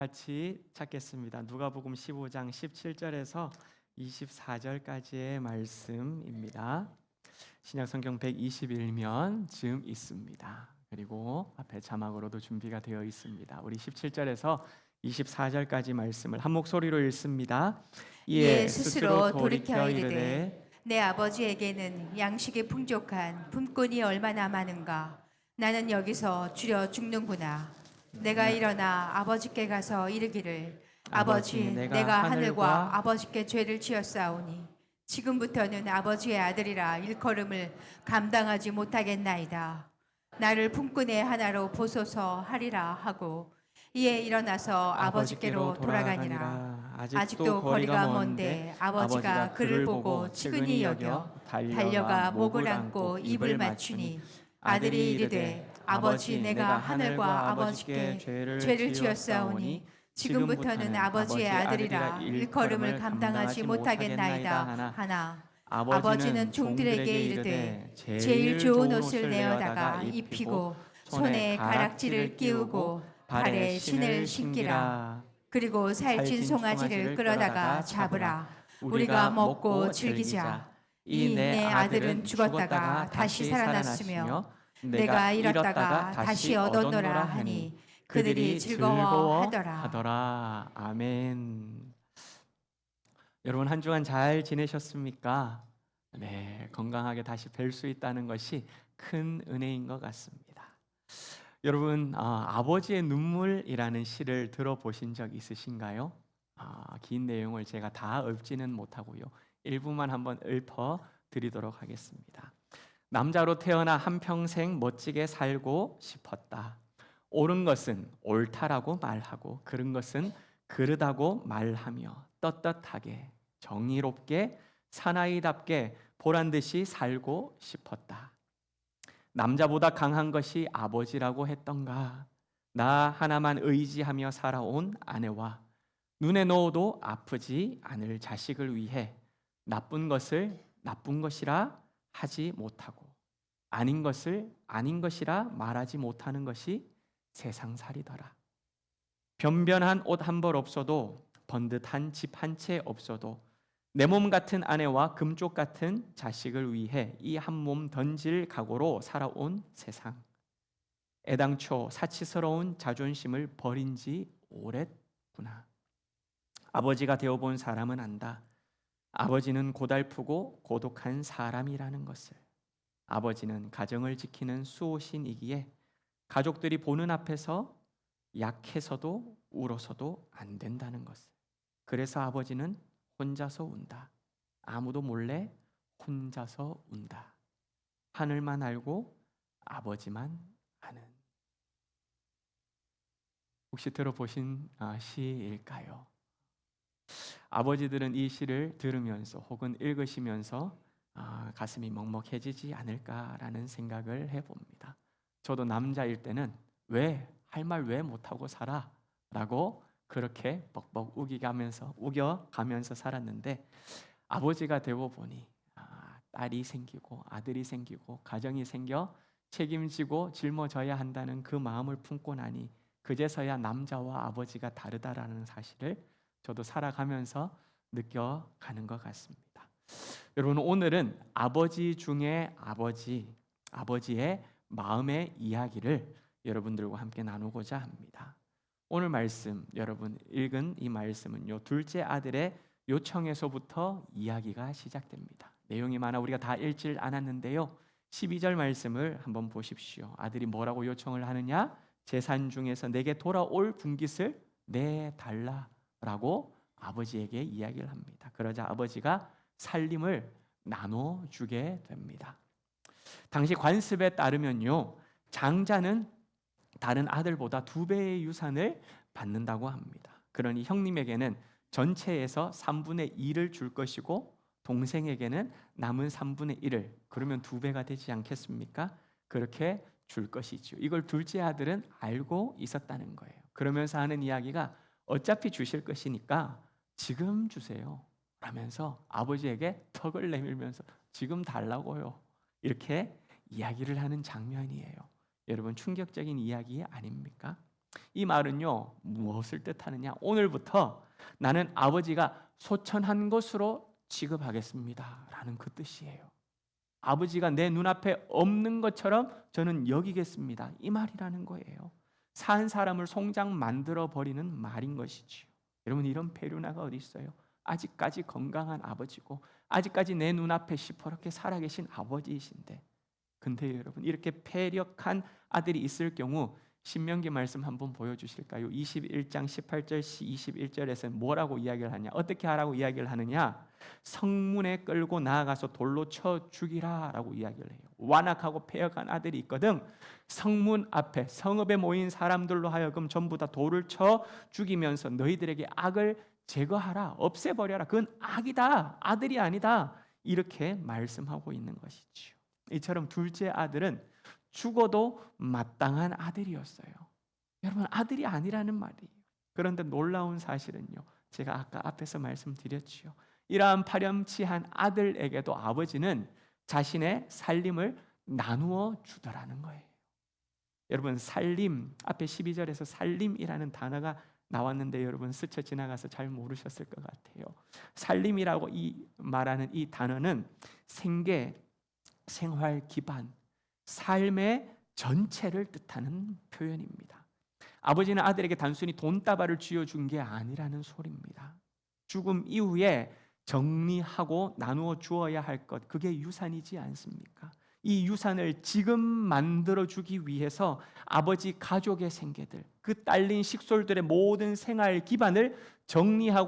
같이 찾겠습니다. 누가복음 15장 17절에서 24절까지의 말씀입니다. 신약성경 121면 쯤 있습니다. 그리고 앞에 자막으로도 준비가 되어 있습니다. 우리 17절에서 24절까지 말씀을 한 목소리로 읽습니다. 이에 스스로 돌이켜 이르되 내 아버지에게는 양식이 풍족한 품꾼이 얼마나 많은가. 나는 여기서 줄여 죽는구나. 내가 일어나 아버지께 가서 이르기를 아버지 내가 하늘과 아버지께 죄를 지었사오니 지금부터는 아버지의 아들이라 일컬음을 감당하지 못하겠나이다. 나를 품꾼의 하나로 보소서 하리라 하고 이에 일어나서 아버지께로 돌아가니라. 아직도 거리가 먼데 아버지가 그를 보고 측은히 여겨 달려가 목을 안고 입을 맞추니 아들이 이르되 아버지 내가 하늘과 아버지께 죄를 지었사오니 지금부터는 아버지의 아들이라 일컬음을 감당하지 못하겠나이다 하나 아버지는 종들에게 이르되 제일 좋은 옷을 내어다가 입히고 손에 가락지를 끼우고 발에 신을 신기라. 그리고 살찐 송아지를 끌어다가 잡으라. 우리가 먹고 즐기자. 이 내 아들은 죽었다가 다시 살아났으며 내가 잃었다가 다시 얻었노라 하니 그들이 즐거워하더라. 아멘. 여러분 한 주간 잘 지내셨습니까? 네, 건강하게 다시 뵐 수 있다는 것이 큰 은혜인 것 같습니다. 여러분, 아버지의 눈물이라는 시를 들어보신 적 있으신가요? 긴 내용을 제가 다 읊지는 못하고요. 일부만 한번 읊어 드리도록 하겠습니다. 남자로 태어나 한평생 멋지게 살고 싶었다. 옳은 것은 옳다라고 말하고 그른 것은 그르다고 말하며 떳떳하게 정의롭게 사나이답게 보란듯이 살고 싶었다. 남자보다 강한 것이 아버지라고 했던가. 나 하나만 의지하며 살아온 아내와 눈에 넣어도 아프지 않을 자식을 위해 나쁜 것을 나쁜 것이라 하지 못하고 아닌 것을 아닌 것이라 말하지 못하는 것이 세상살이더라. 변변한 옷 한 벌 없어도 번듯한 집 한 채 없어도 내 몸 같은 아내와 금쪽 같은 자식을 위해 이 한 몸 던질 각오로 살아온 세상. 애당초 사치스러운 자존심을 버린 지 오랫구나. 아버지가 되어본 사람은 안다. 아버지는 고달프고 고독한 사람이라는 것을. 아버지는 가정을 지키는 수호신이기에 가족들이 보는 앞에서 약해서도 울어서도 안 된다는 것을. 그래서 아버지는 혼자서 운다. 아무도 몰래 혼자서 운다. 하늘만 알고 아버지만 아는. 혹시 들어보신 시일까요? 아버지들은 이 시를 들으면서 혹은 읽으시면서 가슴이 먹먹해지지 않을까라는 생각을 해봅니다. 저도 남자일 때는 왜 할 말 왜 못하고 살아? 라고 그렇게 벅벅 우겨가면서 살았는데 아버지가 되어 보니 딸이 생기고 아들이 생기고 가정이 생겨 책임지고 짊어져야 한다는 그 마음을 품고 나니 그제서야 남자와 아버지가 다르다라는 사실을 저도 살아가면서 느껴가는 것 같습니다. 여러분 오늘은 아버지 중에 아버지의 마음의 이야기를 여러분들과 함께 나누고자 합니다. 오늘 말씀 여러분 읽은 이 말씀은요 둘째 아들의 요청에서부터 이야기가 시작됩니다. 내용이 많아 우리가 다 읽질 않았는데요 12절 말씀을 한번 보십시오. 아들이 뭐라고 요청을 하느냐? 재산 중에서 내게 돌아올 분깃을 내달라라고 아버지에게 이야기를 합니다. 그러자 아버지가 살림을 나눠주게 됩니다. 당시 관습에 따르면요 장자는 다른 아들보다 2배의 유산을 받는다고 합니다. 그러니 형님에게는 전체에서 3분의 2를 줄 것이고 동생에게는 남은 3분의 1을 그러면 2배가 되지 않겠습니까? 그렇게 줄 것이죠. 이걸 둘째 아들은 알고 있었다는 거예요. 그러면서 하는 이야기가 어차피 주실 것이니까 지금 주세요 라면서 아버지에게 턱을 내밀면서 지금 달라고요 이렇게 이야기를 하는 장면이에요. 여러분 충격적인 이야기 아닙니까? 이 말은요, 무엇을 뜻하느냐? 오늘부터 나는 아버지가 소천한 것으로 취급하겠습니다 라는 그 뜻이에요. 아버지가 내 눈앞에 없는 것처럼 저는 여기겠습니다, 이 말이라는 거예요. 산 사람을 송장 만들어 버리는 말인 것이지요. 여러분, 이런 페류나가 어디 있어요? 아직까지 건강한 아버지고 아직까지 내 눈앞에 시퍼렇게 살아계신 아버지이신데, 근데 여러분, 이렇게 패력한 아들이 있을 경우 신명기 말씀 한번 보여주실까요? 21장 18절 21절에서 뭐라고 이야기를 하냐? 어떻게 하라고 이야기를 하느냐? 성문에 끌고 나아가서 돌로 쳐 죽이라 라고 이야기를 해요. 완악하고 패역한 아들이 있거든. 성문 앞에 성읍에 모인 사람들로 하여금 전부 다 돌을 쳐 죽이면서 너희들에게 악을 제거하라, 없애버려라, 그건 악이다, 아들이 아니다, 이렇게 말씀하고 있는 것이지요. 이처럼 둘째 아들은 죽어도 마땅한 아들이었어요. 여러분, 아들이 아니라는 말이에요. 그런데 놀라운 사실은요, 제가 아까 앞에서 말씀드렸지요. 이러한 파렴치한 아들에게도 아버지는 자신의 살림을 나누어 주더라는 거예요. 여러분, 살림, 앞에 12절에서 살림이라는 단어가 나왔는데 여러분 스쳐 지나가서 잘 모르셨을 것 같아요. 살림이라고 말하는 이 단어는 생계, 생활 기반, 삶의 전체를 뜻하는 표현입니다. 아버지는 아들에게 단순히 돈다발을 쥐어준 게 아니라는 소리입니다. 죽음 이후에 정리하고 나누어 주어야 할 것, 그게 유산이지 않습니까? 이 유산을 지금 만들어주기 위해서 아버지 가족의 생계들, 그 딸린 식솔들의 모든 생활 기반을 정리해서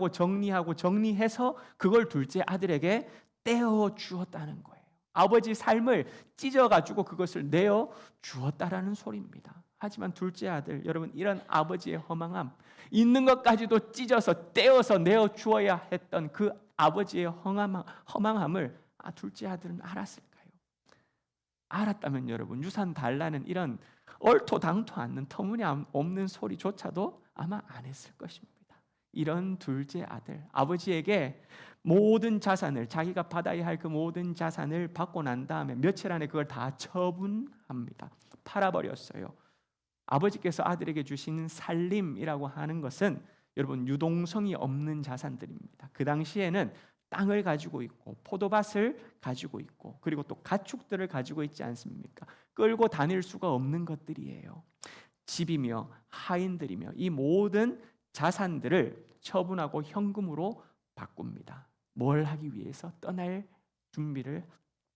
그걸 둘째 아들에게 떼어 주었다는 거예요. 아버지 삶을 찢어가지고 그것을 내어 주었다라는 소리입니다. 하지만 둘째 아들, 여러분, 이런 아버지의 허망함, 있는 것까지도 찢어서 떼어서 내어 주어야 했던 그 아버지의 허망함을 둘째 아들은 알았을까요? 알았다면 여러분, 유산 달라는 이런 얼토당토 않는 터무니없는 소리조차도 아마 안 했을 것입니다. 이런 둘째 아들, 아버지에게 모든 자산을, 자기가 받아야 할 그 모든 자산을 받고 난 다음에 며칠 안에 그걸 다 처분합니다. 팔아버렸어요. 아버지께서 아들에게 주신 살림이라고 하는 것은 여러분 유동성이 없는 자산들입니다. 그 당시에는 땅을 가지고 있고 포도밭을 가지고 있고 그리고 또 가축들을 가지고 있지 않습니까? 끌고 다닐 수가 없는 것들이에요. 집이며 하인들이며 이 모든 자산들을 처분하고 현금으로 바꿉니다. 뭘 하기 위해서? 떠날 준비를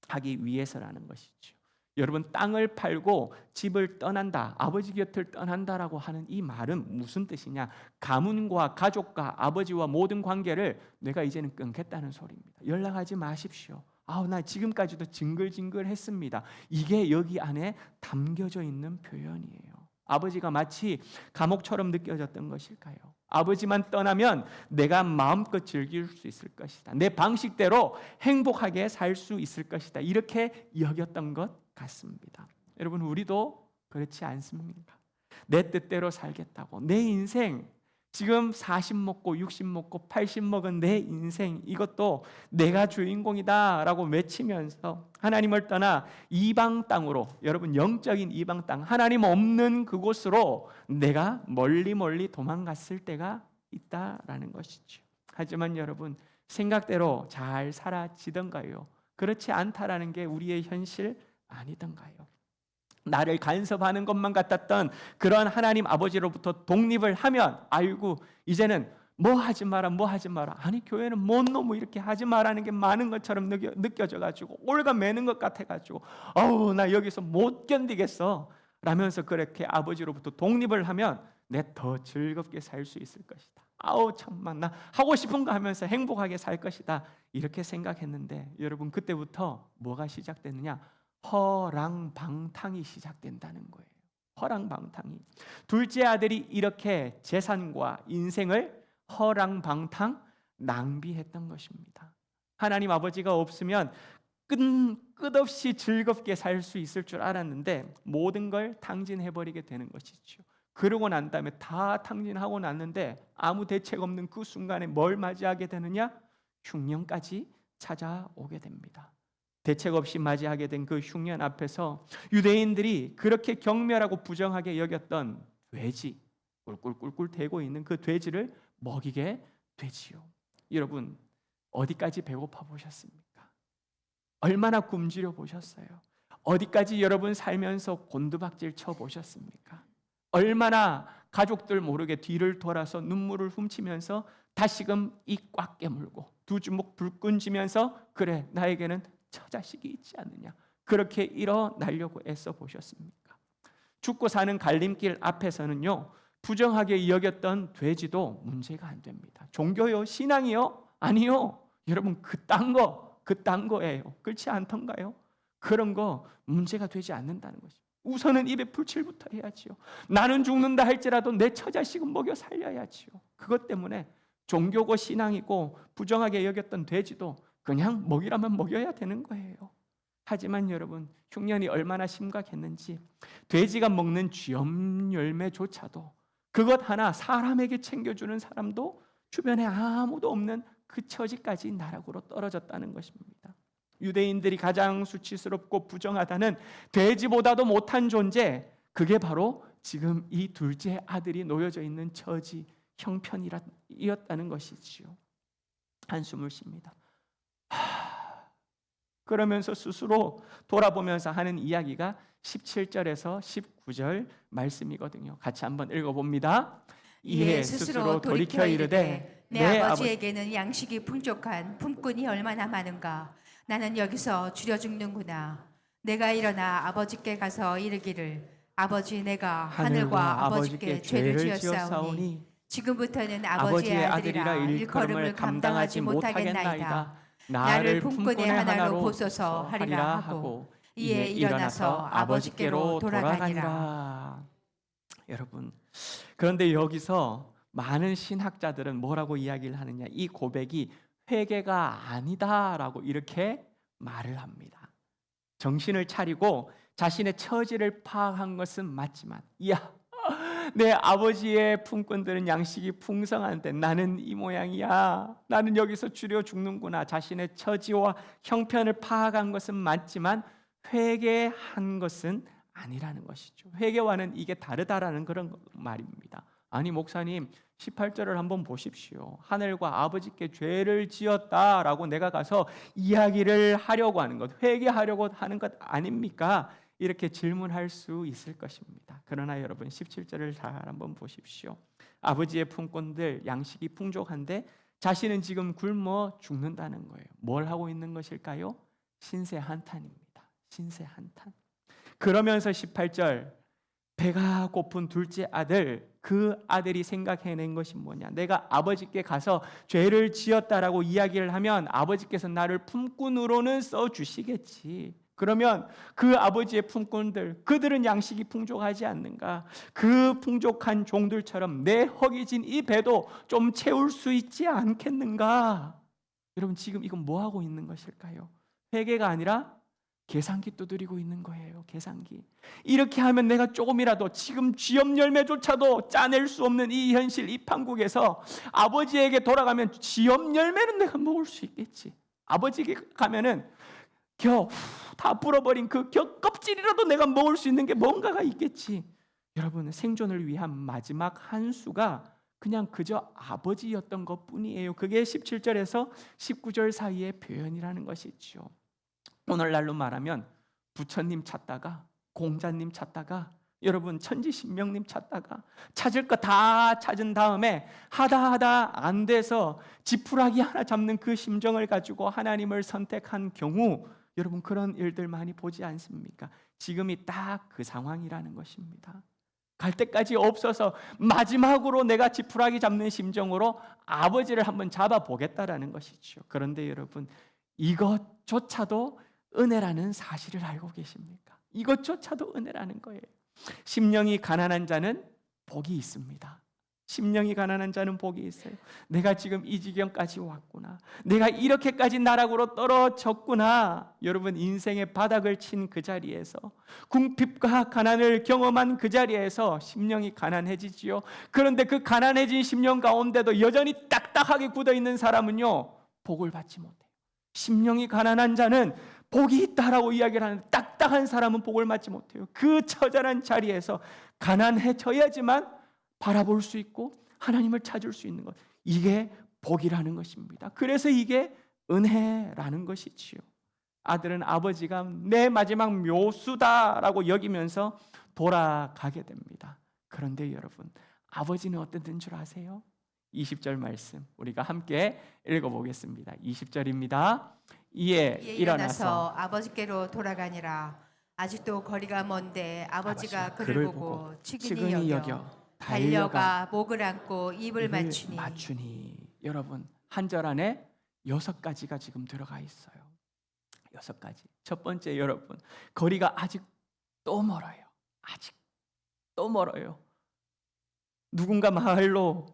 하기 위해서라는 것이죠. 여러분, 땅을 팔고 집을 떠난다, 아버지 곁을 떠난다라고 하는 이 말은 무슨 뜻이냐? 가문과 가족과 아버지와 모든 관계를 내가 이제는 끊겠다는 소리입니다. 연락하지 마십시오. 나 지금까지도 징글징글했습니다. 이게 여기 안에 담겨져 있는 표현이에요. 아버지가 마치 감옥처럼 느껴졌던 것일까요? 아버지만 떠나면 내가 마음껏 즐길 수 있을 것이다, 내 방식대로 행복하게 살 수 있을 것이다, 이렇게 여겼던 것 같습니다. 여러분, 우리도 그렇지 않습니까? 내 뜻대로 살겠다고, 내 인생 지금 40 먹고 60 먹고 80 먹은 내 인생, 이것도 내가 주인공이다 라고 외치면서 하나님을 떠나 이방 땅으로, 여러분 영적인 이방 땅, 하나님 없는 그곳으로 내가 멀리 도망갔을 때가 있다라는 것이죠. 하지만 여러분, 생각대로 잘 살아지던가요? 그렇지 않다라는 게 우리의 현실 아니던가요? 나를 간섭하는 것만 같았던 그런 하나님 아버지로부터 독립을 하면, 아이고 이제는 뭐 하지 마라, 아니 교회는 뭔 놈 이렇게 하지 마라는 게 많은 것처럼 느껴져가지고 올가 매는 것 같아가지고 나 여기서 못 견디겠어 라면서 그렇게 아버지로부터 독립을 하면 내 더 즐겁게 살 수 있을 것이다, 참만 나 하고 싶은 거 하면서 행복하게 살 것이다, 이렇게 생각했는데 여러분, 그때부터 뭐가 시작됐느냐? 허랑방탕이 시작된다는 거예요. 허랑방탕이. 둘째 아들이 이렇게 재산과 인생을 허랑방탕 낭비했던 것입니다. 하나님 아버지가 없으면 끝없이 즐겁게 살 수 있을 줄 알았는데 모든 걸 탕진해버리게 되는 것이죠. 그러고 난 다음에 다 탕진하고 났는데 아무 대책 없는 그 순간에 뭘 맞이하게 되느냐? 흉년까지 찾아오게 됩니다. 대책 없이 맞이하게 된 그 흉년 앞에서 유대인들이 그렇게 경멸하고 부정하게 여겼던 돼지, 꿀꿀꿀꿀 대고 있는 그 돼지를 먹이게 되지요. 여러분, 어디까지 배고파 보셨습니까? 얼마나 굶주려 보셨어요? 어디까지 여러분 살면서 곤두박질 쳐 보셨습니까? 얼마나 가족들 모르게 뒤를 돌아서 눈물을 훔치면서 다시금 입 꽉 깨물고 두 주먹 불끈 쥐면서 그래 나에게는 처자식이 있지 않느냐 그렇게 일어나려고 애써 보셨습니까? 죽고 사는 갈림길 앞에서는요 부정하게 여겼던 돼지도 문제가 안 됩니다. 종교요? 신앙이요? 아니요. 여러분 그딴 거예요. 그렇지 않던가요? 그런 거 문제가 되지 않는다는 것입니다. 우선은 입에 풀칠부터 해야지요. 나는 죽는다 할지라도 내 처자식은 먹여 살려야지요. 그것 때문에 종교고 신앙이고 부정하게 여겼던 돼지도 그냥 먹이라면 먹여야 되는 거예요. 하지만 여러분 흉년이 얼마나 심각했는지 돼지가 먹는 쥐엄 열매조차도 그것 하나 사람에게 챙겨주는 사람도 주변에 아무도 없는 그 처지까지 나락으로 떨어졌다는 것입니다. 유대인들이 가장 수치스럽고 부정하다는 돼지보다도 못한 존재, 그게 바로 지금 이 둘째 아들이 놓여져 있는 처지 형편이었다는 것이지요. 한숨을 쉽니다. 그러면서 스스로 돌아보면서 하는 이야기가 17절에서 19절 말씀이거든요. 같이 한번 읽어봅니다. 이에 스스로 돌이켜 이르되 내 아버지에게는 양식이 풍족한 품꾼이 얼마나 많은가. 나는 여기서 줄여 죽는구나. 내가 일어나 아버지께 가서 이르기를 아버지 내가 하늘과 아버지께 죄를 지었사오니 지금부터는 아버지의 아들이라 일컬음을 감당하지 못하겠나이다. 나를 품꾼의 하나로 보소서 하리라 하고 이에 일어나서 아버지께로 돌아가니라. 여러분, 그런데 여기서 많은 신학자들은 뭐라고 이야기를 하느냐, 이 고백이 회개가 아니다라고 이렇게 말을 합니다. 정신을 차리고 자신의 처지를 파악한 것은 맞지만, 이야, 내 아버지의 품꾼들은 양식이 풍성한데 나는 이 모양이야. 나는 여기서 줄여 죽는구나. 자신의 처지와 형편을 파악한 것은 맞지만 회개한 것은 아니라는 것이죠. 회개와는 이게 다르다라는 그런 말입니다. 아니 목사님 18절을 한번 보십시오. 하늘과 아버지께 죄를 지었다라고 내가 가서 이야기를 하려고 하는 것, 회개하려고 하는 것 아닙니까? 이렇게 질문할 수 있을 것입니다. 그러나 여러분 17절을 잘 한번 보십시오. 아버지의 품꾼들 양식이 풍족한데 자신은 지금 굶어 죽는다는 거예요. 뭘 하고 있는 것일까요? 신세 한탄입니다. 신세 한탄. 그러면서 18절 배가 고픈 둘째 아들, 그 아들이 생각해낸 것이 뭐냐, 내가 아버지께 가서 죄를 지었다라고 이야기를 하면 아버지께서 나를 품꾼으로는 써주시겠지. 그러면 그 아버지의 품꾼들, 그들은 양식이 풍족하지 않는가? 그 풍족한 종들처럼 내 허기진 이 배도 좀 채울 수 있지 않겠는가? 여러분 지금 이건 뭐 하고 있는 것일까요? 회개가 아니라 계산기 두드리고 있는 거예요. 계산기. 이렇게 하면 내가 조금이라도 지금 쥐엄 열매조차도 짜낼 수 없는 이 현실, 이 판국에서 아버지에게 돌아가면 쥐엄 열매는 내가 먹을 수 있겠지. 아버지에게 가면은 겨 다 불어버린 그 겨 껍질이라도 내가 먹을 수 있는 게 뭔가가 있겠지. 여러분 생존을 위한 마지막 한 수가 그냥 그저 아버지였던 것뿐이에요. 그게 17절에서 19절 사이의 표현이라는 것이죠. 오늘날로 말하면 부처님 찾다가, 공자님 찾다가, 여러분 천지신명님 찾다가 찾을 거 다 찾은 다음에 하다 안 돼서 지푸라기 하나 잡는 그 심정을 가지고 하나님을 선택한 경우, 여러분 그런 일들 많이 보지 않습니까? 지금이 딱 그 상황이라는 것입니다. 갈 때까지 없어서 마지막으로 내가 지푸라기 잡는 심정으로 아버지를 한번 잡아보겠다라는 것이죠. 그런데 여러분 이것조차도 은혜라는 사실을 알고 계십니까? 이것조차도 은혜라는 거예요. 심령이 가난한 자는 복이 있습니다. 심령이 가난한 자는 복이 있어요. 내가 지금 이 지경까지 왔구나. 내가 이렇게까지 나락으로 떨어졌구나. 여러분 인생의 바닥을 친 그 자리에서, 궁핍과 가난을 경험한 그 자리에서 심령이 가난해지지요. 그런데 그 가난해진 심령 가운데도 여전히 딱딱하게 굳어있는 사람은요 복을 받지 못해요. 심령이 가난한 자는 복이 있다라고 이야기를 하는데 딱딱한 사람은 복을 받지 못해요. 그 처절한 자리에서 가난해져야지만 바라볼 수 있고 하나님을 찾을 수 있는 것, 이게 복이라는 것입니다. 그래서 이게 은혜라는 것이지요. 아들은 아버지가 내 마지막 묘수다라고 여기면서 돌아가게 됩니다. 그런데 여러분, 아버지는 어떤 줄 아세요? 20절 말씀 우리가 함께 읽어보겠습니다. 20절입니다. 이에 일어나서 아버지께로 돌아가니라. 아직도 거리가 먼데 아버지가 아버지가 그를 보고 측은히 여겨 달려가 목을 안고 입을 맞추니. 여러분, 한 절 안에 6가지가 지금 들어가 있어요. 6가지. 첫 번째, 여러분, 거리가 아직 또 멀어요. 아직 또 멀어요. 누군가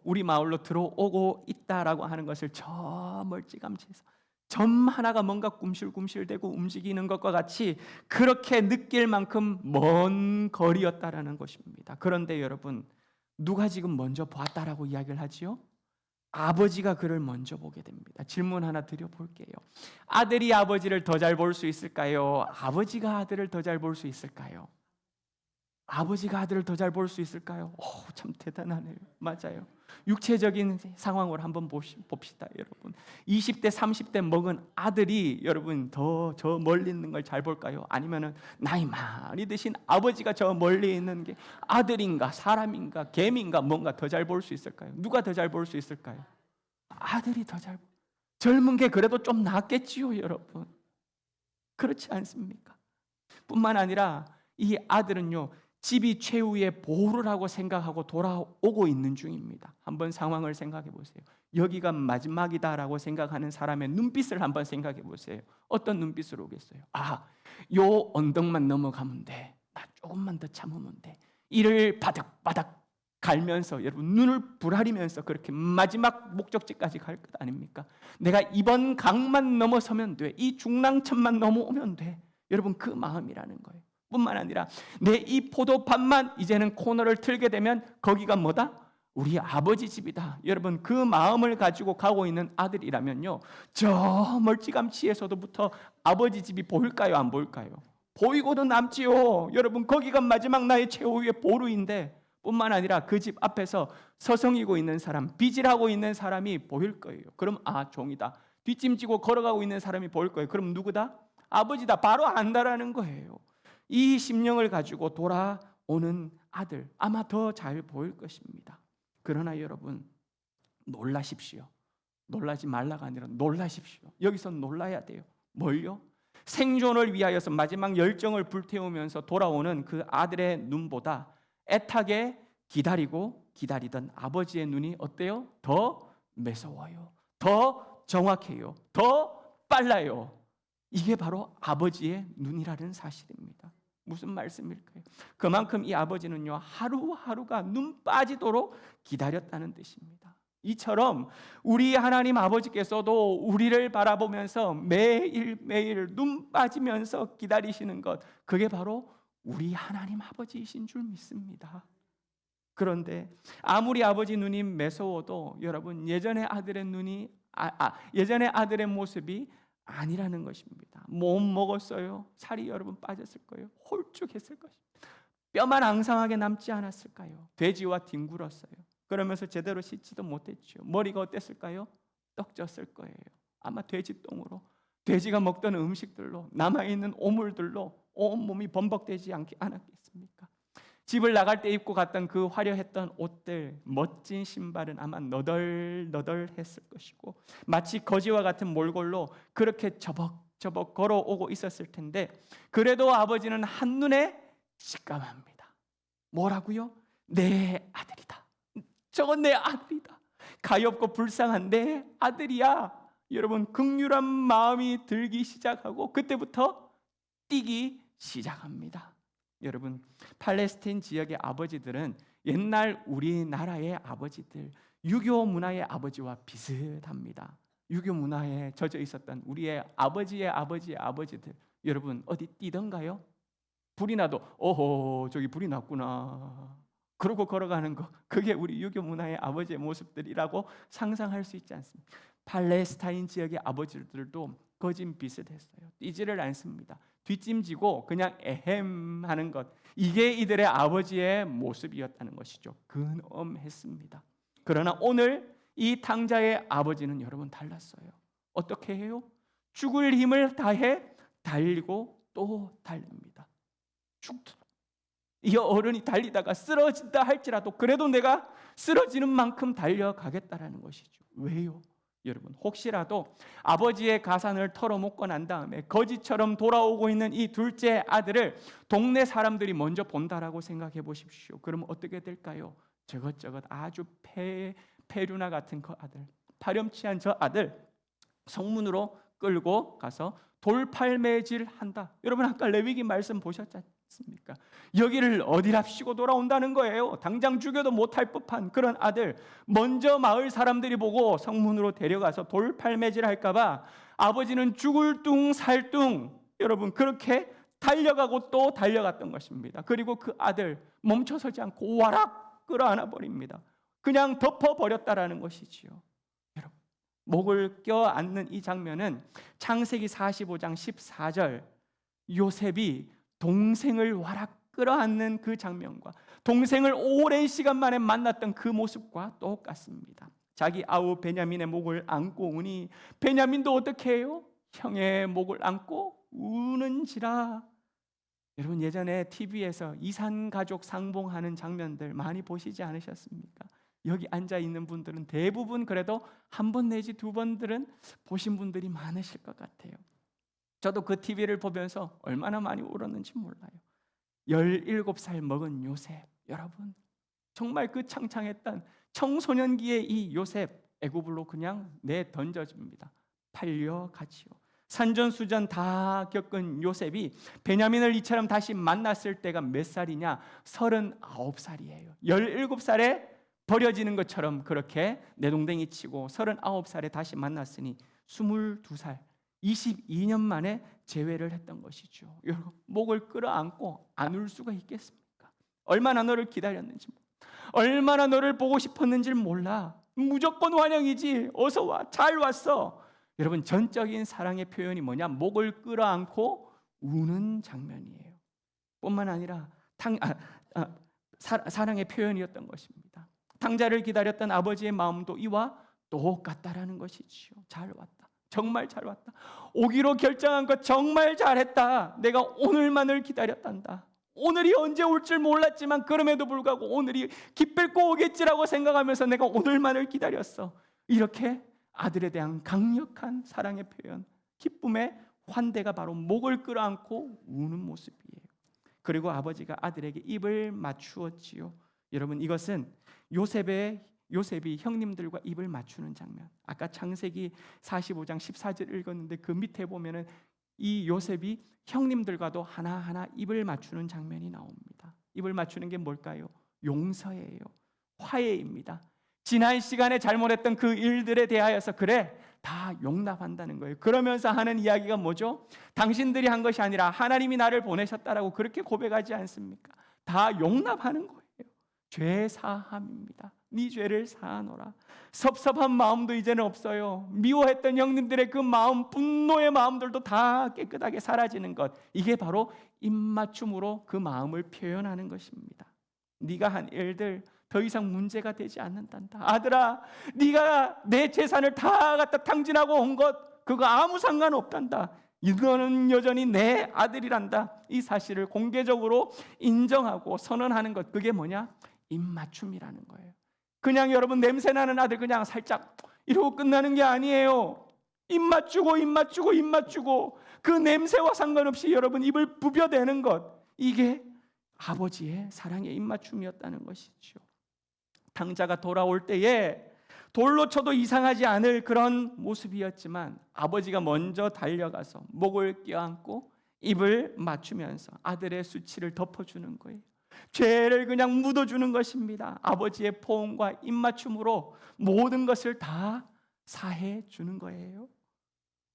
우리 마을로 들어오고 있다라고 하는 것을 저 멀찌감치해서 점 하나가 뭔가 꿈실꿈실대고 움직이는 것과 같이 그렇게 느낄 만큼 먼 거리였다라는 것입니다. 그런데 여러분, 누가 지금 먼저 보았다라고 이야기를 하지요? 아버지가 그를 먼저 보게 됩니다. 질문 하나 드려볼게요. 아들이 아버지를 더 잘 볼 수 있을까요? 아버지가 아들을 더 잘 볼 수 있을까요? 아버지가 아들을 더 잘 볼 수 있을까요? 참 대단하네요. 맞아요. 육체적인 상황을 한번 봅시다, 여러분. 20대, 30대 먹은 아들이 여러분 더 저 멀리 있는 걸 잘 볼까요? 아니면은 나이 많이 드신 아버지가 저 멀리 있는 게 아들인가, 사람인가, 개미인가, 뭔가 더 잘 볼 수 있을까요? 누가 더 잘 볼 수 있을까요? 아들이 더 잘. 젊은 게 그래도 좀 낫겠지요, 여러분. 그렇지 않습니까? 뿐만 아니라 이 아들은요, 집이 최후의 보루라고 생각하고 돌아오고 있는 중입니다. 한번 상황을 생각해 보세요. 여기가 마지막이다라고 생각하는 사람의 눈빛을 한번 생각해 보세요. 어떤 눈빛으로 오겠어요? 요 언덕만 넘어가면 돼. 나 조금만 더 참으면 돼. 이를 바닥바닥 갈면서 여러분 눈을 부라리면서 그렇게 마지막 목적지까지 갈 것 아닙니까? 내가 이번 강만 넘어서면 돼. 이 중랑천만 넘어오면 돼. 여러분, 그 마음이라는 거예요. 뿐만 아니라 내 이 포도밭만 이제는 코너를 틀게 되면 거기가 뭐다? 우리 아버지 집이다. 여러분, 그 마음을 가지고 가고 있는 아들이라면요, 저 멀찌감치에서부터 아버지 집이 보일까요? 안 보일까요? 보이고도 남지요. 여러분, 거기가 마지막 나의 최후의 보루인데, 뿐만 아니라 그 집 앞에서 서성이고 있는 사람, 빚을 있는 사람이 보일 거예요. 그럼 종이다. 뒷짐지고 걸어가고 있는 사람이 보일 거예요. 그럼 누구다? 아버지다. 바로 안다라는 거예요. 이 심령을 가지고 돌아오는 아들, 아마 더 잘 보일 것입니다. 그러나 여러분, 놀라십시오. 놀라지 말라가 아니라 놀라십시오. 여기서 놀라야 돼요. 뭘요? 생존을 위하여서 마지막 열정을 불태우면서 돌아오는 그 아들의 눈보다 애타게 기다리던 아버지의 눈이 어때요? 더 매서워요. 더 정확해요. 더 빨라요. 이게 바로 아버지의 눈이라는 사실입니다. 무슨 말씀일까요? 그만큼 이 아버지는요, 하루하루가 눈 빠지도록 기다렸다는 뜻입니다. 이처럼 우리 하나님 아버지께서도 우리를 바라보면서 매일매일 눈 빠지면서 기다리시는 것, 그게 바로 우리 하나님 아버지이신 줄 믿습니다. 그런데 아무리 아버지 눈이 매서워도 여러분, 예전의 아들의 모습이 아니라는 것입니다. 못 먹었어요. 살이 여러분 빠졌을 거예요. 홀쭉했을 것입니다. 뼈만 앙상하게 남지 않았을까요? 돼지와 뒹굴었어요. 그러면서 제대로 씻지도 못했죠. 머리가 어땠을까요? 떡졌을 거예요. 아마 돼지똥으로, 돼지가 먹던 음식들로, 남아있는 오물들로 온몸이 범벅되지 않았겠습니까? 집을 나갈 때 입고 갔던 그 화려했던 옷들, 멋진 신발은 아마 너덜너덜했을 것이고, 마치 거지와 같은 몰골로 그렇게 저벅저벅 걸어오고 있었을 텐데, 그래도 아버지는 한눈에 직감합니다. 뭐라고요? 내 아들이다. 저건 내 아들이다. 가엾고 불쌍한 내 아들이야. 여러분, 긍휼한 마음이 들기 시작하고 그때부터 뛰기 시작합니다. 여러분, 팔레스타인 지역의 아버지들은 옛날 우리나라의 아버지들, 유교 문화의 아버지와 비슷합니다. 유교 문화에 젖어 있었던 우리의 아버지의 아버지들, 여러분 어디 뛰던가요? 불이 나도 저기 불이 났구나, 그러고 걸어가는 거, 그게 우리 유교 문화의 아버지의 모습들이라고 상상할 수 있지 않습니까? 팔레스타인 지역의 아버지들도 거진 비슷했어요. 뛰지를 않습니다. 뒷짐지고 그냥 에헴 하는 것, 이게 이들의 아버지의 모습이었다는 것이죠. 근엄했습니다. 그러나 오늘 이 탕자의 아버지는 여러분 달랐어요. 어떻게 해요? 죽을 힘을 다해 달리고 또 달립니다. 이 어른이 달리다가 쓰러진다 할지라도 그래도 내가 쓰러지는 만큼 달려가겠다라는 것이죠. 왜요? 여러분, 혹시라도 아버지의 가산을 털어먹고 난 다음에 거지처럼 돌아오고 있는 이 둘째 아들을 동네 사람들이 먼저 본다라고 생각해 보십시오. 그러면 어떻게 될까요? 저것저것 아주 페류나 같은 그 아들, 파렴치한 저 아들 성문으로 끌고 가서 돌팔매질 한다. 여러분, 아까 레위기 말씀 보셨지 않습니까? 여기를 어디랍시고 돌아온다는 거예요. 당장 죽여도 못할 법한 그런 아들, 먼저 마을 사람들이 보고 성문으로 데려가서 돌팔매질 할까봐 아버지는 죽을 둥 살둥, 여러분, 그렇게 달려가고 또 달려갔던 것입니다. 그리고 그 아들 멈춰서지 않고 와락 끌어안아 버립니다. 그냥 덮어버렸다라는 것이지요. 여러분, 목을 껴안는 이 장면은 창세기 45장 14절 요셉이 동생을 와락 끌어안는 그 장면과 동생을 오랜 시간 만에 만났던 그 모습과 똑같습니다. 자기 아우 베냐민의 목을 안고 우니 베냐민도 어떻게 해요? 형의 목을 안고 우는지라. 여러분, 예전에 TV에서 이산가족 상봉하는 장면들 많이 보시지 않으셨습니까? 여기 앉아 있는 분들은 대부분 그래도 한 번 내지 두 번들은 보신 분들이 많으실 것 같아요. 저도 그 TV를 보면서 얼마나 많이 울었는지 몰라요. 17살 먹은 요셉, 여러분, 정말 그 창창했던 청소년기의 이 요셉, 애굽으로 그냥 내던져집니다. 팔려가지요. 산전수전 다 겪은 요셉이 베냐민을 이처럼 다시 만났을 때가 몇 살이냐? 39살이에요. 17살에 버려지는 것처럼 그렇게 내동댕이 치고 39살에 다시 만났으니 22살, 22년 만에 재회를 했던 것이죠. 여러분, 목을 끌어안고 안 울 수가 있겠습니까? 얼마나 너를 기다렸는지, 얼마나 너를 보고 싶었는지 몰라. 무조건 환영이지. 어서 와, 잘 왔어. 여러분, 전적인 사랑의 표현이 뭐냐? 목을 끌어안고 우는 장면이에요. 뿐만 아니라 사랑의 표현이었던 것입니다. 탕자를 기다렸던 아버지의 마음도 이와 똑같다라는 것이지요. 잘 왔다. 정말 잘 왔다. 오기로 결정한 것 정말 잘했다. 내가 오늘만을 기다렸단다. 오늘이 언제 올 줄 몰랐지만 그럼에도 불구하고 오늘이 기필코 오겠지라고 생각하면서 내가 오늘만을 기다렸어. 이렇게 아들에 대한 강력한 사랑의 표현, 기쁨의 환대가 바로 목을 끌어안고 우는 모습이에요. 그리고 아버지가 아들에게 입을 맞추었지요. 여러분, 이것은 요셉이 형님들과 입을 맞추는 장면. 아까 창세기 45장 14절 읽었는데 그 밑에 보면은 이 요셉이 형님들과도 하나하나 입을 맞추는 장면이 나옵니다. 입을 맞추는 게 뭘까요? 용서예요. 화해입니다. 지난 시간에 잘못했던 그 일들에 대하여서 그래, 다 용납한다는 거예요. 그러면서 하는 이야기가 뭐죠? 당신들이 한 것이 아니라 하나님이 나를 보내셨다라고 그렇게 고백하지 않습니까? 다 용납하는 거예요. 죄 사함입니다. 네 죄를 사하노라. 섭섭한 마음도 이제는 없어요. 미워했던 형님들의 그 마음, 분노의 마음들도 다 깨끗하게 사라지는 것. 이게 바로 입맞춤으로 그 마음을 표현하는 것입니다. 네가 한 일들 더 이상 문제가 되지 않는단다. 아들아, 네가 내 재산을 다 갖다 탕진하고 온 것 그거 아무 상관없단다. 이거는 여전히 내 아들이란다. 이 사실을 공개적으로 인정하고 선언하는 것, 그게 뭐냐? 입맞춤이라는 거예요. 그냥 여러분 냄새나는 아들 그냥 살짝 이러고 끝나는 게 아니에요. 입맞추고 그 냄새와 상관없이 여러분 입을 부벼대는 것, 이게 아버지의 사랑의 입맞춤이었다는 것이죠. 탕자가 돌아올 때에 돌로 쳐도 이상하지 않을 그런 모습이었지만 아버지가 먼저 달려가서 목을 껴안고 입을 맞추면서 아들의 수치를 덮어주는 거예요. 죄를 그냥 묻어주는 것입니다. 아버지의 포옹과 입맞춤으로 모든 것을 다 사해 주는 거예요.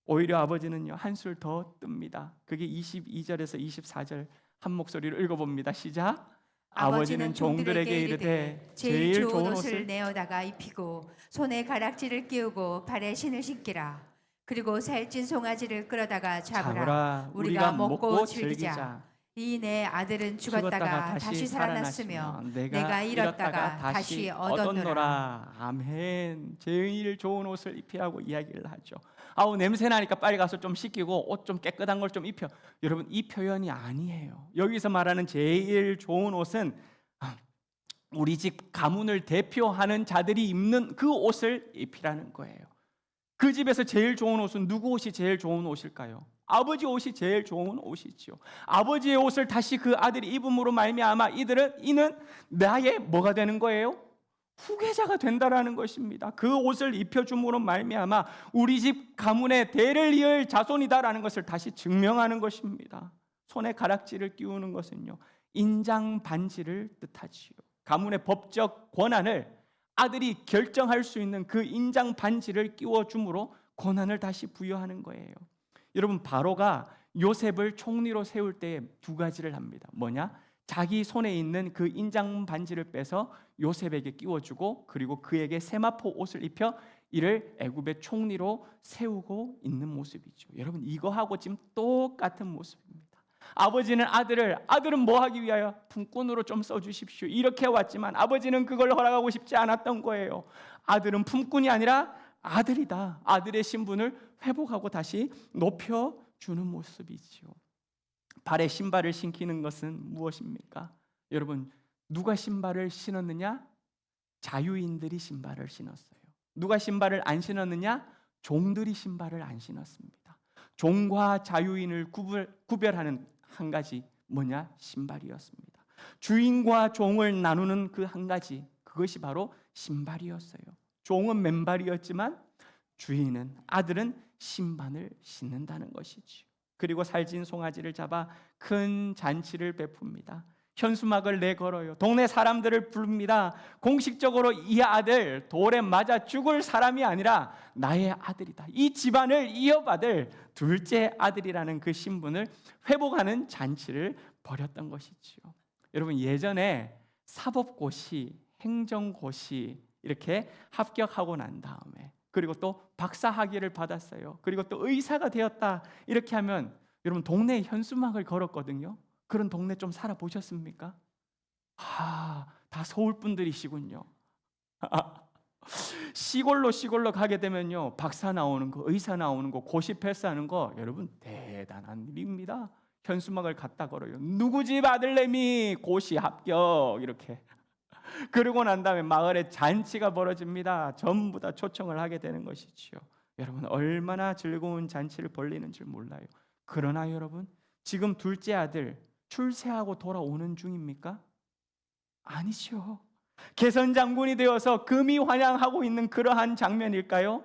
오히려 아버지는요, 한술 더 뜹니다. 그게 22절에서 24절 한 목소리로 읽어봅니다. 시작. 아버지는 종들에게 이르되 제일 좋은 옷을 내어다가 입히고 손에 가락지를 끼우고 발에 신을 신기라. 그리고 살찐 송아지를 끌어다가 잡으라. 잡으라. 우리가 먹고 즐기자. 즐기자. 이 내 아들은 죽었다가 다시 살아났으며 내가 잃었다가 다시 얻었노라. 아멘. 제일 좋은 옷을 입히라고 이야기를 하죠. 아우 냄새 나니까 빨리 가서 좀 씻기고 옷 좀 깨끗한 걸 좀 입혀. 여러분 이 표현이 아니에요. 여기서 말하는 제일 좋은 옷은 우리 집 가문을 대표하는 자들이 입는 그 옷을 입히라는 거예요. 그 집에서 제일 좋은 옷은 누구 옷이 제일 좋은 옷일까요? 아버지 옷이 제일 좋은 옷이지요. 아버지의 옷을 다시 그 아들이 입음으로 말미암아 이는 나의 뭐가 되는 거예요? 후계자가 된다라는 것입니다. 그 옷을 입혀줌으로 말미암아 우리 집 가문의 대를 이을 자손이다라는 것을 다시 증명하는 것입니다. 손에 가락지를 끼우는 것은요, 인장 반지를 뜻하지요. 가문의 법적 권한을 아들이 결정할 수 있는 그 인장 반지를 끼워줌으로 권한을 다시 부여하는 거예요. 여러분 바로가 요셉을 총리로 세울 때 두 가지를 합니다. 뭐냐? 자기 손에 있는 그 인장 반지를 빼서 요셉에게 끼워주고 그리고 그에게 세마포 옷을 입혀 이를 애굽의 총리로 세우고 있는 모습이죠. 여러분 이거하고 지금 똑같은 모습입니다. 아버지는 아들은 뭐 하기 위하여? 품꾼으로 좀 써주십시오. 이렇게 왔지만 아버지는 그걸 허락하고 싶지 않았던 거예요. 아들은 품꾼이 아니라 아들이다. 아들의 신분을 회복하고 다시 높여주는 모습이지요. 발에 신발을 신기는 것은 무엇입니까? 여러분 누가 신발을 신었느냐? 자유인들이 신발을 신었어요. 누가 신발을 안 신었느냐? 종들이 신발을 안 신었습니다. 종과 자유인을 구별하는 한 가지 뭐냐? 신발이었습니다. 주인과 종을 나누는 그 한 가지, 그것이 바로 신발이었어요. 종은 맨발이었지만 주인은, 아들은 신발을 신는다는 것이지요. 그리고 살찐 송아지를 잡아 큰 잔치를 베풉니다. 현수막을 내걸어요. 동네 사람들을 부릅니다. 공식적으로 이 아들 돌에 맞아 죽을 사람이 아니라 나의 아들이다. 이 집안을 이어받을 둘째 아들이라는 그 신분을 회복하는 잔치를 벌였던 것이지요. 여러분 예전에 사법고시, 행정고시 이렇게 합격하고 난 다음에 그리고 또 박사학위를 받았어요. 그리고 또 의사가 되었다. 이렇게 하면 여러분 동네에 현수막을 걸었거든요. 그런 동네 좀 살아보셨습니까? 다 서울 분들이시군요. 시골로 가게 되면요, 박사 나오는 거, 의사 나오는 거, 고시 패스하는 거 여러분 대단한 일입니다. 현수막을 갖다 걸어요. 누구 집 아들내미 고시 합격 이렇게. 그러고 난 다음에 마을에 잔치가 벌어집니다. 전부 다 초청을 하게 되는 것이지요. 여러분 얼마나 즐거운 잔치를 벌리는 줄 몰라요. 그러나 여러분 지금 둘째 아들 출세하고 돌아오는 중입니까? 아니죠. 개선 장군이 되어서 금이 환영하고 있는 그러한 장면일까요?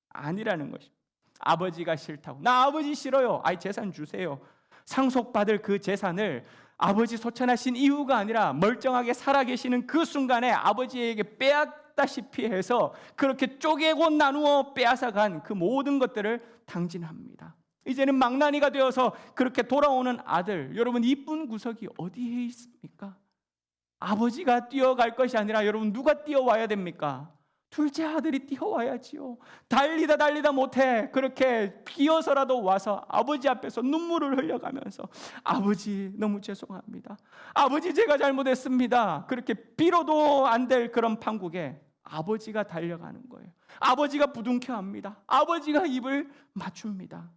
아니라는 것입니다. 아버지가 싫다고. 나 아버지 싫어요. 재산 주세요. 상속받을 그 재산을 아버지 소천하신 이유가 아니라 멀쩡하게 살아계시는 그 순간에 아버지에게 빼앗다시피 해서 그렇게 쪼개고 나누어 빼앗아간 그 모든 것들을 탕진합니다. 이제는 망나니가 되어서 그렇게 돌아오는 아들, 여러분 이쁜 구석이 어디에 있습니까? 아버지가 뛰어갈 것이 아니라 여러분 누가 뛰어와야 됩니까? 둘째 아들이 뛰어와야지요. 달리다 못해 그렇게 비어서라도 와서 아버지 앞에서 눈물을 흘려가면서 아버지 너무 죄송합니다. 아버지 제가 잘못했습니다. 그렇게 빌어도 안 될 그런 판국에 아버지가 달려가는 거예요. 아버지가 부둥켜합니다. 아버지가 입을 맞춥니다.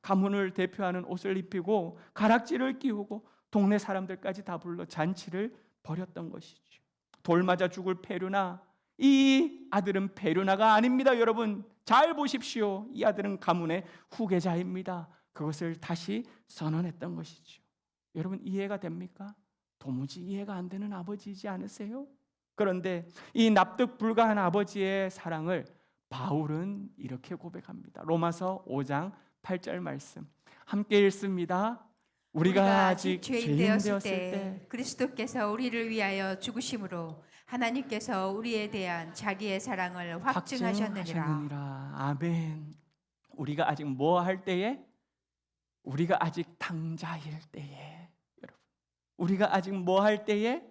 가문을 대표하는 옷을 입히고 가락지를 끼우고 동네 사람들까지 다 불러 잔치를 벌였던 것이죠. 돌 맞아 죽을 페류나, 이 아들은 페류나가 아닙니다. 여러분 잘 보십시오. 이 아들은 가문의 후계자입니다. 그것을 다시 선언했던 것이죠. 여러분 이해가 됩니까? 도무지 이해가 안 되는 아버지이지 않으세요? 그런데 이 납득 불가한 아버지의 사랑을 바울은 이렇게 고백합니다. 로마서 5장 8절 말씀 함께 읽습니다. 우리가 아직 죄인 되었을 때 그리스도께서 우리를 위하여 죽으심으로 하나님께서 우리에 대한 자기의 사랑을 확증하셨느니라. 아멘. 우리가 아직 뭐 할 때에? 우리가 아직 당자일 때에, 여러분. 우리가 아직 뭐 할 때에?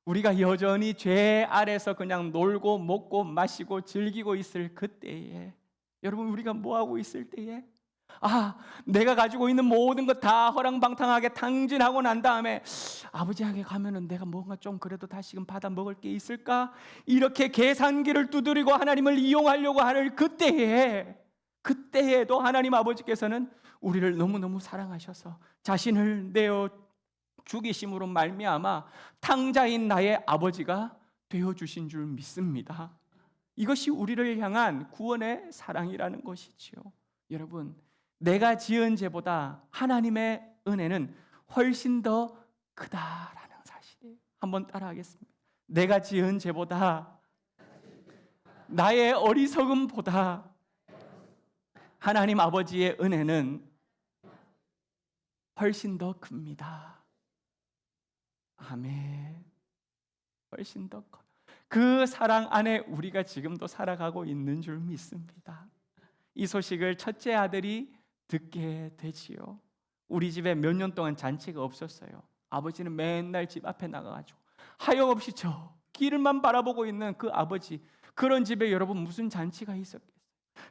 우리가 여전히 죄 아래서 그냥 놀고 먹고 마시고 즐기고 있을 그때에 여러분, 우리가 뭐 하고 있을 때에 내가 가지고 있는 모든 것 다 허랑방탕하게 탕진하고 난 다음에 아버지에게 가면은 내가 뭔가 좀 그래도 다시금 받아 먹을 게 있을까? 이렇게 계산기를 두드리고 하나님을 이용하려고 하는 그때에도 하나님 아버지께서는 우리를 너무너무 사랑하셔서 자신을 내어 죽이심으로 말미암아 탕자인 나의 아버지가 되어 주신 줄 믿습니다. 이것이 우리를 향한 구원의 사랑이라는 것이지요. 여러분, 내가 지은 죄보다 하나님의 은혜는 훨씬 더 크다라는 사실. 한번 따라하겠습니다. 내가 지은 죄보다, 나의 어리석음보다 하나님 아버지의 은혜는 훨씬 더 큽니다. 아멘. 훨씬 더 커. 그 사랑 안에 우리가 지금도 살아가고 있는 줄 믿습니다. 이 소식을 첫째 아들이 듣게 되지요. 우리 집에 몇 년 동안 잔치가 없었어요. 아버지는 맨날 집 앞에 나가가지고 하염없이 저 길만 바라보고 있는 그 아버지, 그런 집에 여러분 무슨 잔치가 있었겠어요?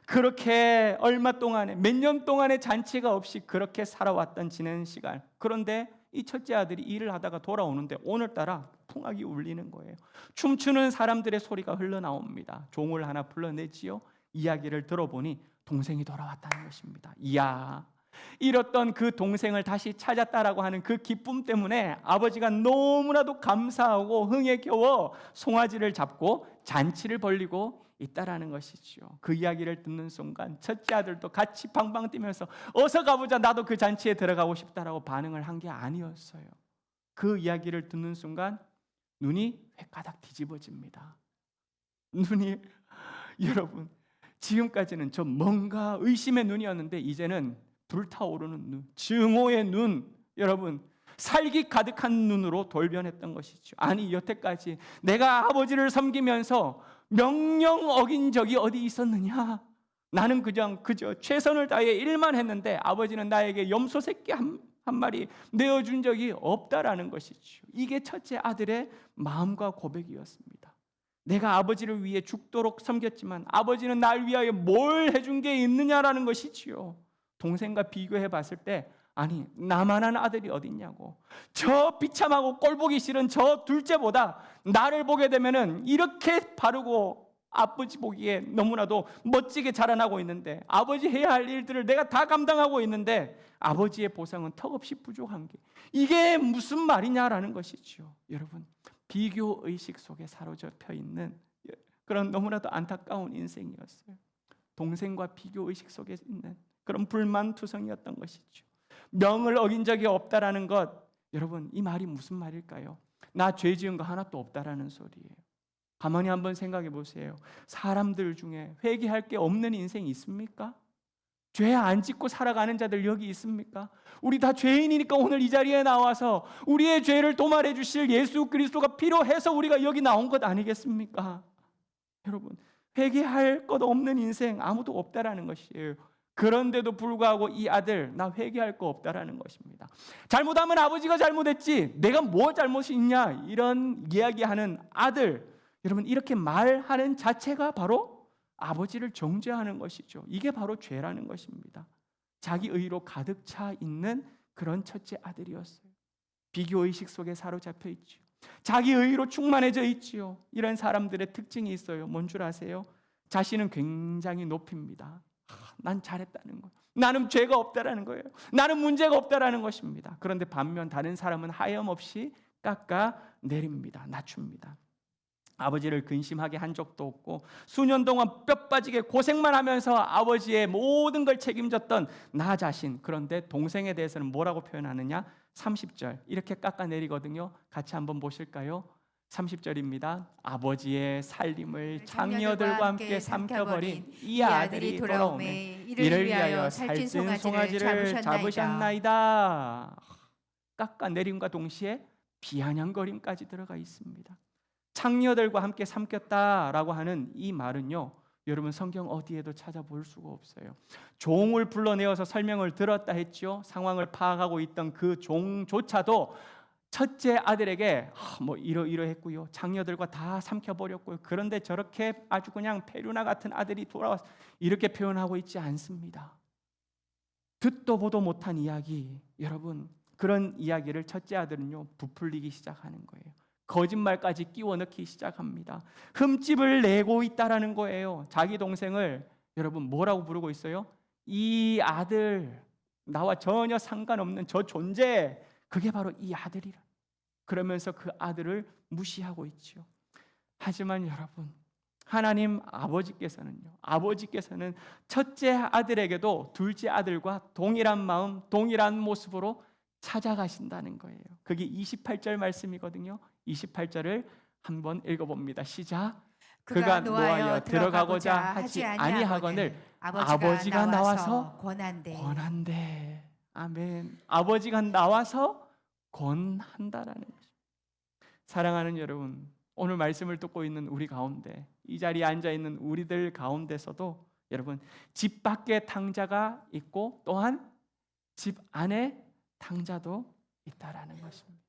그렇게 얼마 동안에, 몇 년 동안의 잔치가 없이 그렇게 살아왔던 지난 시간. 그런데 이 첫째 아들이 일을 하다가 돌아오는데 오늘따라 풍악이 울리는 거예요. 춤추는 사람들의 소리가 흘러나옵니다. 종을 하나 불러내지요. 이야기를 들어보니 동생이 돌아왔다는 것입니다. 이야, 잃었던 그 동생을 다시 찾았다라고 하는 그 기쁨 때문에 아버지가 너무나도 감사하고 흥에 겨워 송아지를 잡고 잔치를 벌리고 있다라는 것이죠. 그 이야기를 듣는 순간 첫째 아들도 같이 방방 뛰면서 어서 가보자, 나도 그 잔치에 들어가고 싶다라고 반응을 한 게 아니었어요. 그 이야기를 듣는 순간 눈이 획가닥 뒤집어집니다. 눈이, 여러분, 지금까지는 저 뭔가 의심의 눈이었는데 이제는 불타오르는 눈, 증오의 눈, 여러분, 살기 가득한 눈으로 돌변했던 것이죠. 아니, 여태까지 내가 아버지를 섬기면서 명령 어긴 적이 어디 있었느냐? 나는 그저 최선을 다해 일만 했는데 아버지는 나에게 염소 새끼 한 마리 내어준 적이 없다라는 것이죠. 이게 첫째 아들의 마음과 고백이었습니다. 내가 아버지를 위해 죽도록 섬겼지만 아버지는 날 위하여 뭘 해준 게 있느냐라는 것이지요. 동생과 비교해 봤을 때 아니, 나만한 아들이 어딨냐고. 저 비참하고 꼴보기 싫은 저 둘째보다 나를 보게 되면은 이렇게 바르고 아버지 보기에 너무나도 멋지게 자라나고 있는데, 아버지 해야 할 일들을 내가 다 감당하고 있는데 아버지의 보상은 턱없이 부족한 게 이게 무슨 말이냐라는 것이죠. 여러분, 비교 의식 속에 사로잡혀 있는 그런 너무나도 안타까운 인생이었어요. 동생과 비교 의식 속에 있는 그런 불만투성이었던 것이죠. 명을 어긴 적이 없다라는 것, 여러분, 이 말이 무슨 말일까요? 나 죄 지은 거 하나도 없다라는 소리예요. 가만히 한번 생각해 보세요. 사람들 중에 회개할 게 없는 인생이 있습니까? 죄 안 짓고 살아가는 자들 여기 있습니까? 우리 다 죄인이니까 오늘 이 자리에 나와서 우리의 죄를 도말해 주실 예수 그리스도가 필요해서 우리가 여기 나온 것 아니겠습니까? 여러분, 회개할 것 없는 인생 아무도 없다라는 것이에요. 그런데도 불구하고 이 아들, 나 회개할 거 없다라는 것입니다. 잘못하면 아버지가 잘못했지 내가 뭐 잘못이 있냐, 이런 이야기하는 아들, 여러분, 이렇게 말하는 자체가 바로 아버지를 정죄하는 것이죠. 이게 바로 죄라는 것입니다. 자기 의로 가득 차 있는 그런 첫째 아들이었어요. 비교의식 속에 사로잡혀 있죠. 자기 의로 충만해져 있지요. 이런 사람들의 특징이 있어요. 뭔 줄 아세요? 자신은 굉장히 높입니다. 난 잘했다는 거, 나는 죄가 없다라는 거예요. 나는 문제가 없다라는 것입니다. 그런데 반면 다른 사람은 하염없이 깎아 내립니다. 낮춥니다. 아버지를 근심하게 한 적도 없고 수년 동안 뼈 빠지게 고생만 하면서 아버지의 모든 걸 책임졌던 나 자신. 그런데 동생에 대해서는 뭐라고 표현하느냐? 30절 이렇게 깎아내리거든요. 같이 한번 보실까요? 30절입니다. 아버지의 살림을 장녀들과 함께 삼켜버린 이 아들이 돌아오매 이를 위하여 살찐 송아지를 잡으셨나이다. 깎아내림과 동시에 비아냥거림까지 들어가 있습니다. 창녀들과 함께 삼켰다라고 하는 이 말은요, 여러분, 성경 어디에도 찾아볼 수가 없어요. 종을 불러내어서 설명을 들었다 했죠. 상황을 파악하고 있던 그 종조차도 첫째 아들에게 뭐 이러했고요, 장녀들과 다 삼켜버렸고요, 그런데 저렇게 아주 그냥 페루나 같은 아들이 돌아왔어, 이렇게 표현하고 있지 않습니다. 듣도 보도 못한 이야기, 여러분, 그런 이야기를 첫째 아들은요 부풀리기 시작하는 거예요. 거짓말까지 끼워 넣기 시작합니다. 흠집을 내고 있다라는 거예요. 자기 동생을 여러분 뭐라고 부르고 있어요? 이 아들, 나와 전혀 상관없는 저 존재, 그게 바로 이 아들이라. 그러면서 그 아들을 무시하고 있지요. 하지만 여러분, 하나님 아버지께서는 첫째 아들에게도 둘째 아들과 동일한 마음, 동일한 모습으로 찾아가신다는 거예요. 그게 28절 말씀이거든요. 28절을 한번 읽어봅니다. 시작. 그가 노하여 들어가고자 하지 아니하거늘 아버지가 나와서 권한대. 아멘. 아버지가 나와서 권한다라는 거죠. 사랑하는 여러분, 오늘 말씀을 듣고 있는 우리 가운데, 이 자리에 앉아 있는 우리들 가운데서도 여러분, 집 밖에 탕자가 있고 또한 집 안에 탕자도 있다라는 것입니다.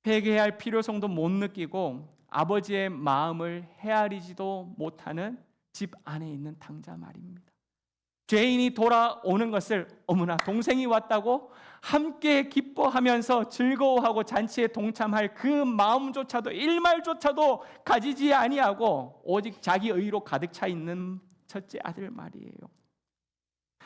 회개할 필요성도 못 느끼고 아버지의 마음을 헤아리지도 못하는 집 안에 있는 탕자 말입니다. 죄인이 돌아오는 것을 어머나 동생이 왔다고 함께 기뻐하면서 즐거워하고 잔치에 동참할 그 마음조차도 일말조차도 가지지 아니하고 오직 자기 의로 가득 차 있는 첫째 아들 말이에요.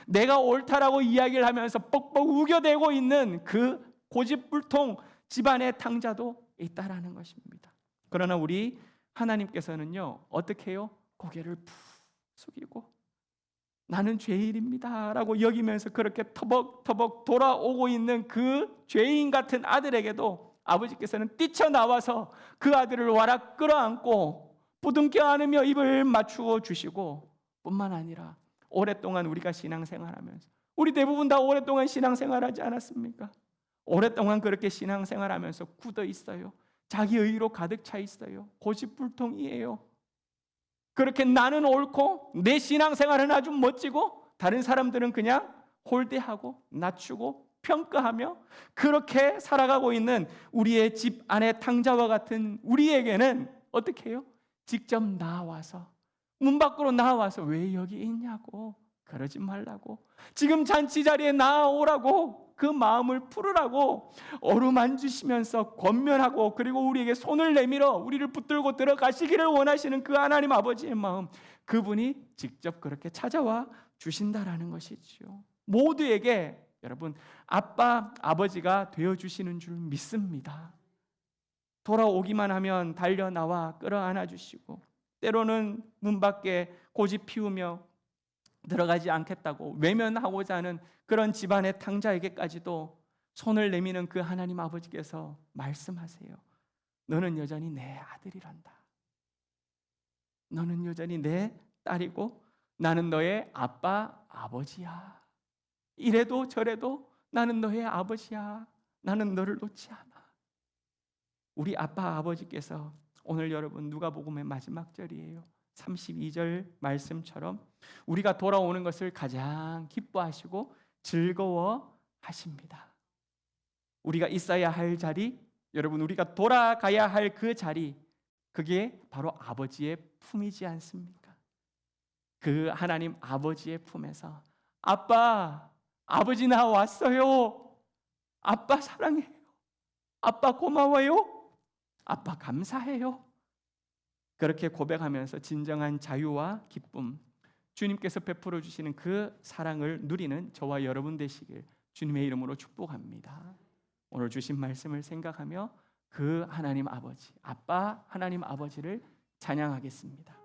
내가 옳다라고 이야기를 하면서 뻑뻑 우겨대고 있는 그 고집불통 집안의 탕자도 있다라는 것입니다. 그러나 우리 하나님께서는요 어떻게 해요? 고개를 푹 숙이고 나는 죄인입니다 라고 여기면서 그렇게 터벅터벅 돌아오고 있는 그 죄인 같은 아들에게도 아버지께서는 뛰쳐나와서 그 아들을 와락 끌어안고 부둥켜 안으며 입을 맞추어 주시고, 뿐만 아니라 오랫동안 우리가 신앙생활하면서, 우리 대부분 다 오랫동안 신앙생활하지 않았습니까? 오랫동안 그렇게 신앙생활하면서 굳어 있어요. 자기 의로 가득 차 있어요. 고집불통이에요. 그렇게 나는 옳고 내 신앙생활은 아주 멋지고 다른 사람들은 그냥 홀대하고 낮추고 평가하며 그렇게 살아가고 있는 우리의 집 안의 탕자와 같은 우리에게는 어떻게 해요? 직접 나와서, 문 밖으로 나와서 왜 여기 있냐고, 그러지 말라고, 지금 잔치 자리에 나오라고, 그 마음을 풀으라고 어루만지시면서 권면하고, 그리고 우리에게 손을 내밀어 우리를 붙들고 들어가시기를 원하시는 그 하나님 아버지의 마음, 그분이 직접 그렇게 찾아와 주신다라는 것이지요. 모두에게 여러분 아빠, 아버지가 되어주시는 줄 믿습니다. 돌아오기만 하면 달려나와 끌어안아 주시고, 때로는 문 밖에 고집 피우며 들어가지 않겠다고 외면하고자 하는 그런 집안의 탕자에게까지도 손을 내미는 그 하나님 아버지께서 말씀하세요. 너는 여전히 내 아들이란다. 너는 여전히 내 딸이고 나는 너의 아빠, 아버지야. 이래도 저래도 나는 너의 아버지야. 나는 너를 놓지 않아. 우리 아빠, 아버지께서 오늘 여러분 누가복음의 마지막 절이에요. 32절 말씀처럼 우리가 돌아오는 것을 가장 기뻐하시고 즐거워하십니다. 우리가 있어야 할 자리, 여러분 우리가 돌아가야 할 그 자리, 그게 바로 아버지의 품이지 않습니까? 그 하나님 아버지의 품에서 아빠, 아버지 나 왔어요. 아빠 사랑해요. 아빠 고마워요. 아빠 감사해요. 그렇게 고백하면서 진정한 자유와 기쁨, 주님께서 베풀어 주시는 그 사랑을 누리는 저와 여러분 되시길 주님의 이름으로 축복합니다. 오늘 주신 말씀을 생각하며 그 하나님 아버지, 아빠 하나님 아버지를 찬양하겠습니다.